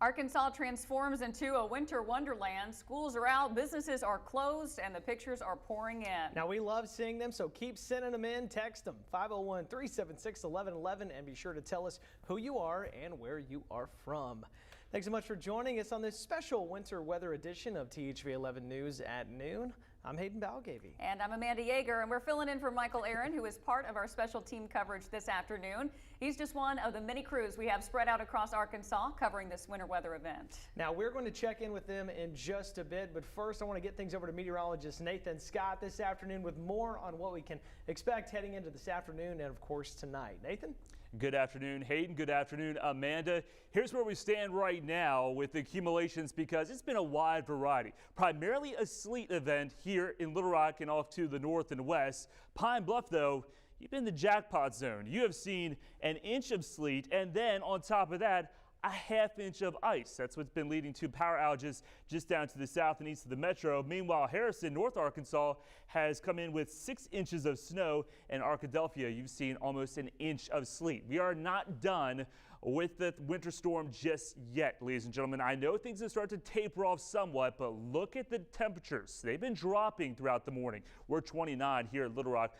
Arkansas transforms into a winter wonderland. Schools are out, businesses are closed, and the pictures are pouring in. Now, we love seeing them, so keep sending them in. Text them 501-376-1111 and be sure to tell us who you are and where you are from. Thanks so much for joining us on this special winter weather edition of THV11 News at Noon. I'm Hayden Balgavy. And I'm Amanda Jaeger, and we're filling in for Michael Aaron, who is part of our special team coverage this afternoon. He's just one of the many crews we have spread out across Arkansas covering this winter weather event. Now, we're going to check in with them in just a bit, but first I want to get things over to meteorologist Nathan Scott this afternoon with more on what we can expect heading into this afternoon and, of course, tonight. Nathan? Good afternoon, Hayden. Good afternoon, Amanda. Here's where we stand right now with the accumulations because it's been a wide variety. Primarily a sleet event here in Little Rock and off to the north and west. Pine Bluff, though, you've been in the jackpot zone. You have seen an inch of sleet, and then on top of that, a ½ inch of ice. That's what's been leading to power outages just down to the south and east of the metro. Meanwhile, Harrison, North Arkansas, has come in with 6 inches of snow, and Arkadelphia, you've seen almost an inch of sleet. We are not done with the winter storm just yet, ladies and gentlemen. I know things have started to taper off somewhat, but look at the temperatures. They've been dropping throughout the morning. We're 29 here at Little Rock.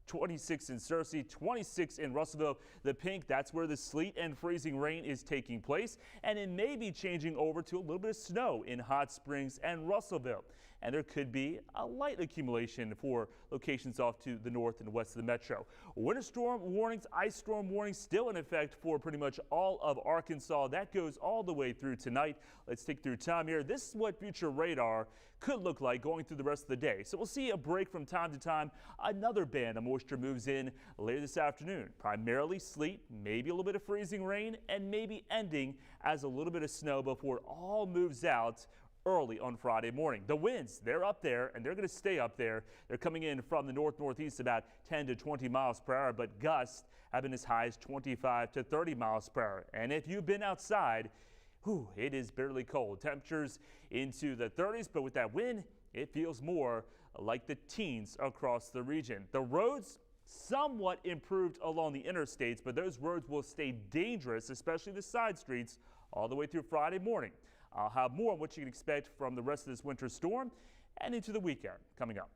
26 in Searcy, 26 in Russellville. The pink, that's where the sleet and freezing rain is taking place, and it may be changing over to a little bit of snow in Hot Springs and Russellville. And there could be a light accumulation for locations off to the north and west of the metro. Winter storm warnings, ice storm warnings still in effect for pretty much all of Arkansas. That goes all the way through tonight. Let's take through time here. This is what future radar could look like going through the rest of the day. So we'll see a break from time to time. Another band of moisture moves in later this afternoon. Primarily sleet, maybe a little bit of freezing rain, and maybe ending as a little bit of snow before it all moves out early on Friday morning. The winds, they're up there and they're going to stay up there. They're coming in from the north-northeast about 10 to 20 miles per hour, but gusts have been as high as 25 to 30 miles per hour. And if you've been outside, it is bitterly cold. Temperatures into the 30s, but with that wind, it feels more like the teens across the region. The roads somewhat improved along the interstates, but those roads will stay dangerous, especially the side streets, all the way through Friday morning. I'll have more on what you can expect from the rest of this winter storm and into the weekend coming up.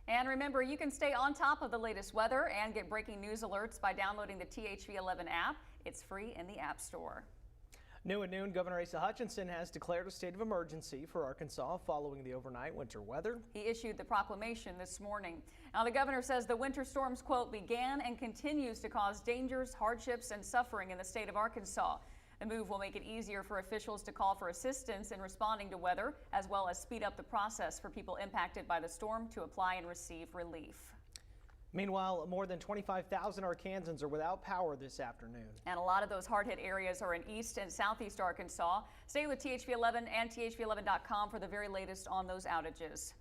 And remember, you can stay on top of the latest weather and get breaking news alerts by downloading the THV11 app. It's free in the App Store. New at noon, Governor Asa Hutchinson has declared a state of emergency for Arkansas following the overnight winter weather. He issued the proclamation this morning. Now, the governor says the winter storms, quote, began and continues to cause dangers, hardships, and suffering in the state of Arkansas. The move will make it easier for officials to call for assistance in responding to weather, as well as speed up the process for people impacted by the storm to apply and receive relief. Meanwhile, more than 25,000 Arkansans are without power this afternoon. And a lot of those hard-hit areas are in east and southeast Arkansas. Stay with THV11 and thv11.com for the very latest on those outages.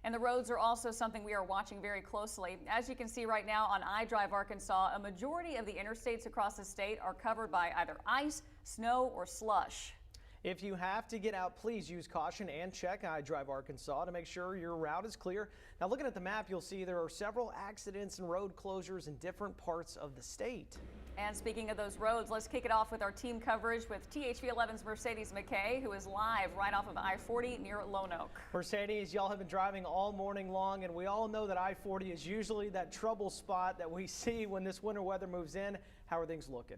And the roads are also something we are watching very closely. As you can see right now on iDrive Arkansas, a majority of the interstates across the state are covered by either ice, snow, or slush. If you have to get out, please use caution and check iDrive Arkansas to make sure your route is clear. Now, looking at the map, you'll see there are several accidents and road closures in different parts of the state. And speaking of those roads, let's kick it off with our team coverage with THV11's Mercedes McKay, who is live right off of I-40 near Lone Oak. Mercedes, y'all have been driving all morning long, and we all know that I-40 is usually that trouble spot that we see when this winter weather moves in. How are things looking?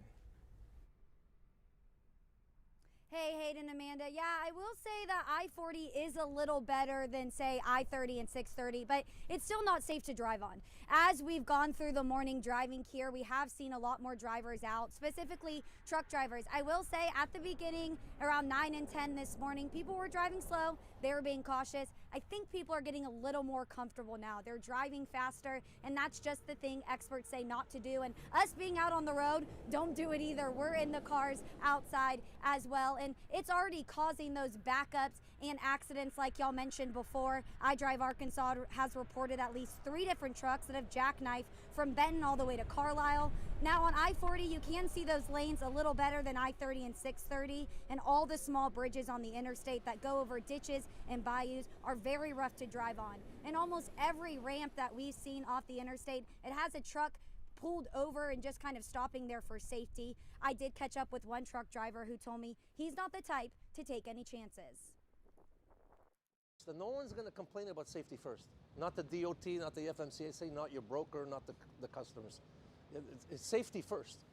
Hey, Hayden, Amanda. Yeah, I will say that I-40 is a little better than, say, I-30 and 630, but it's still not safe to drive on. As we've gone through the morning driving here, we have seen a lot more drivers out, specifically truck drivers. I will say at the beginning, around 9 and 10 this morning, people were driving slow. They were being cautious. I think people are getting a little more comfortable now. They're driving faster, and that's just the thing experts say not to do. And us being out on the road, don't do it either. We're in the cars outside as well. And it's already causing those backups and accidents like y'all mentioned before. iDrive Arkansas has reported at least 3 different trucks that have jackknifed from Benton all the way to Carlisle. Now on I-40, you can see those lanes a little better than I-30 and 630, and all the small bridges on the interstate that go over ditches and bayous are very rough to drive on. And almost every ramp that we've seen off the interstate, it has a truck pulled over and just kind of stopping there for safety. I did catch up with one truck driver who told me he's not the type to take any chances. So no one's going to complain about safety first. Not the DOT, not the FMCSA, not your broker, not the customers. It's safety first.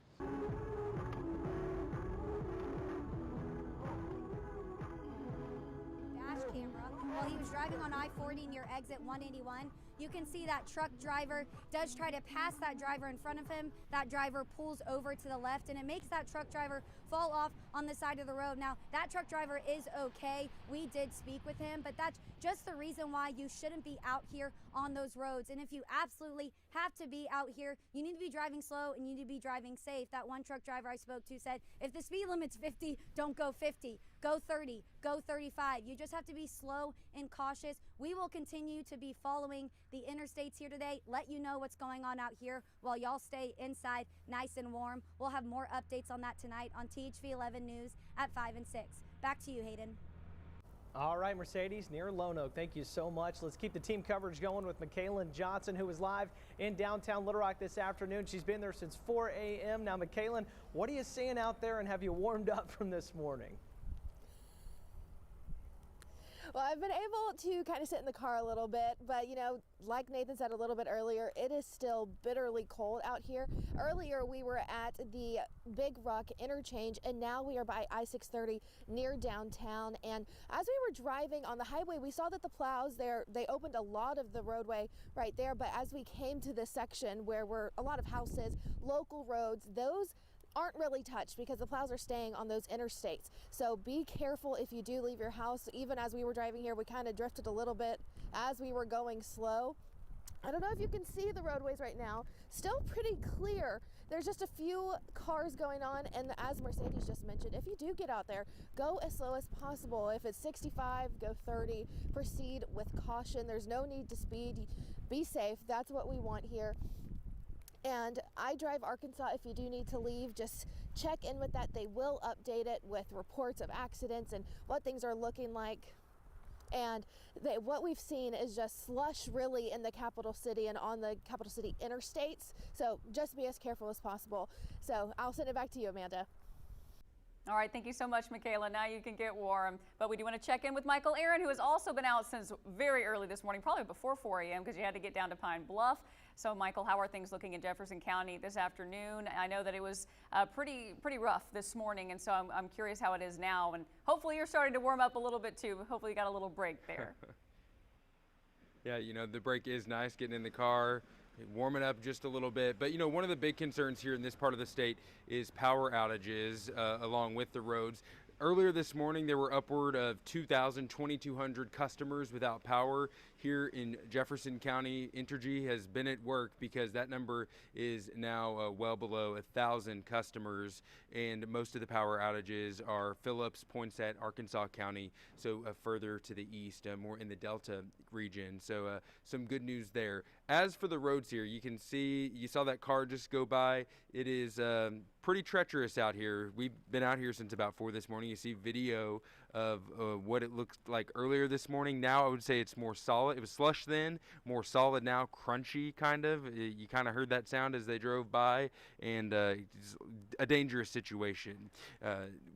Dash camera while he was driving on I-40 near exit 181. You can see that truck driver does try to pass that driver in front of him. That driver pulls over to the left, and it makes that truck driver fall off on the side of the road. Now, that truck driver is okay. We did speak with him, but that's just the reason why you shouldn't be out here on those roads. And if you absolutely have to be out here, you need to be driving slow and you need to be driving safe. That one truck driver I spoke to said, if the speed limit's 50, don't go 50. Go 30, go 35. You just have to be slow and cautious. We will continue to be following the interstates here today, let you know what's going on out here while y'all stay inside nice and warm. We'll have more updates on that tonight on THV 11 News at 5 and 6. Back to you, Hayden. All right, Mercedes, near Lone Oak, thank you so much. Let's keep the team coverage going with McKaylin Johnson, who is live in downtown Little Rock this afternoon. She's been there since 4 a.m. Now, McKaylin, what are you seeing out there, and have you warmed up from this morning? Well, I've been able to kind of sit in the car a little bit, but you know, like Nathan said a little bit earlier, it is still bitterly cold out here. Earlier we were at the Big Rock interchange, and now we are by I-630 near downtown. And as we were driving on the highway, we saw that the plows there, they opened a lot of the roadway right there, but as we came to this section where were a lot of houses, local roads, those aren't really touched because the plows are staying on those interstates. So be careful if you do leave your house. Even as we were driving here, we kind of drifted a little bit as we were going slow. I don't know if you can see the roadways right now, still pretty clear. There's just a few cars going on, and as Mercedes just mentioned, if you do get out there, go as slow as possible. If it's 65, go 30. Proceed with caution. There's no need to speed. Be safe. That's what we want here. And I drive Arkansas. If you do need to leave, just check in with that. They will update it with reports of accidents and what things are looking like. And what we've seen is just slush really in the capital city and on the capital city interstates. So just be as careful as possible. So I'll send it back to you, Amanda. All right, thank you so much, Michaela. Now you can get warm. But we do want to check in with Michael Aaron, who has also been out since very early this morning, probably before 4 a.m. because you had to get down to Pine Bluff. So, Michael, how are things looking in Jefferson County this afternoon? I know that it was pretty rough this morning, and so I'm curious how it is now. And hopefully you're starting to warm up a little bit, too. Hopefully you got a little break there. Yeah, you know, the break is nice, getting in the car, warming up just a little bit. But, you know, one of the big concerns here in this part of the state is power outages along with the roads. Earlier this morning, there were upward of 2,200 customers without power here in Jefferson County. Entergy has been at work because that number is now well below 1,000 customers, and most of the power outages are Phillips, Poinsett, Arkansas County, so further to the east, more in the Delta region. So some good news there. As for the roads here, you can see, you saw that car just go by. It is pretty treacherous out here. We've been out here since about 4 this morning. You see video of what it looked like earlier this morning. Now I would say it's more solid. It was slush then, more solid now, crunchy kind of. You kind of heard that sound as they drove by, and it's a dangerous situation.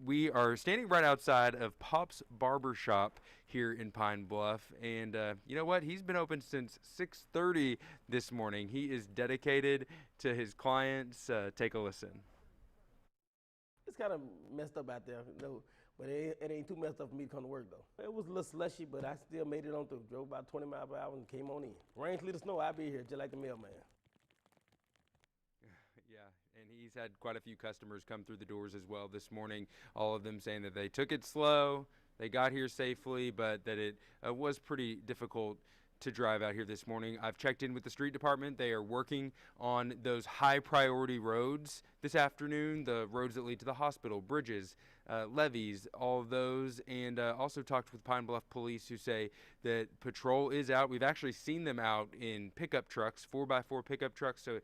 We are standing right outside of Pop's Barber Shop here in Pine Bluff, and you know what? He's been open since 6:30 this morning. He is dedicated to his clients. Take a listen. It's kind of messed up out there, you know, but it ain't too messed up for me to come to work, though. It was a little slushy, but I still made it on through. Drove about 20 miles per hour and came on in. Rain, sleet, or snow, I'll be here just like the mailman. Yeah, and he's had quite a few customers come through the doors as well this morning, all of them saying that they took it slow, they got here safely, but that it was pretty difficult to drive out here this morning. I've checked in with the street department. They are working on those high priority roads this afternoon, the roads that lead to the hospital, bridges, levees, all of those, and also talked with Pine Bluff Police, who say that patrol is out. We've actually seen them out in pickup trucks, 4x4 pickup trucks, so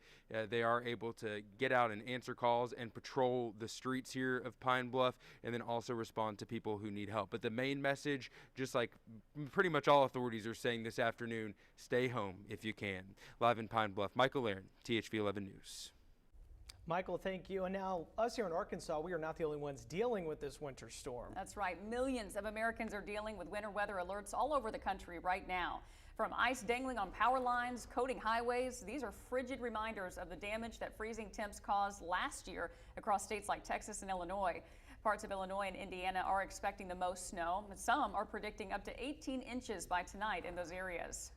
they are able to get out and answer calls and patrol the streets here of Pine Bluff, and then also respond to people who need help. But the main message, just like pretty much all authorities are saying this afternoon, stay home if you can. Live in Pine Bluff, Michael Aaron, THV 11 News. Michael, thank you. And now, us here in Arkansas, we are not the only ones dealing with this winter storm. That's right. Millions of Americans are dealing with winter weather alerts all over the country right now. From ice dangling on power lines, coating highways, these are frigid reminders of the damage that freezing temps caused last year across states like Texas and Illinois. Parts of Illinois and Indiana are expecting the most snow. Some are predicting up to 18 inches by tonight in those areas.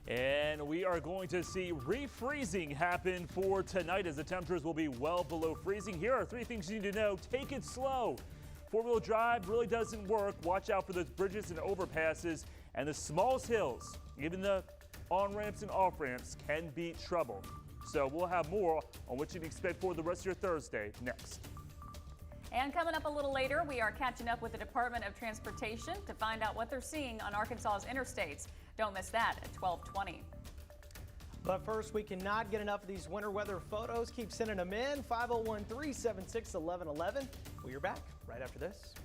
And we are going to see refreezing happen for tonight as the temperatures will be well below freezing. Here are 3 things you need to know. Take it slow. Four-wheel drive really doesn't work. Watch out for those bridges and overpasses. And the smallest hills, even the on-ramps and off-ramps, can be trouble. So we'll have more on what you can expect for the rest of your Thursday next. And coming up a little later, we are catching up with the Department of Transportation to find out what they're seeing on Arkansas's interstates. Don't miss that at 12:20. But first, we cannot get enough of these winter weather photos. Keep sending them in. 501-376-1111. We're back right after this.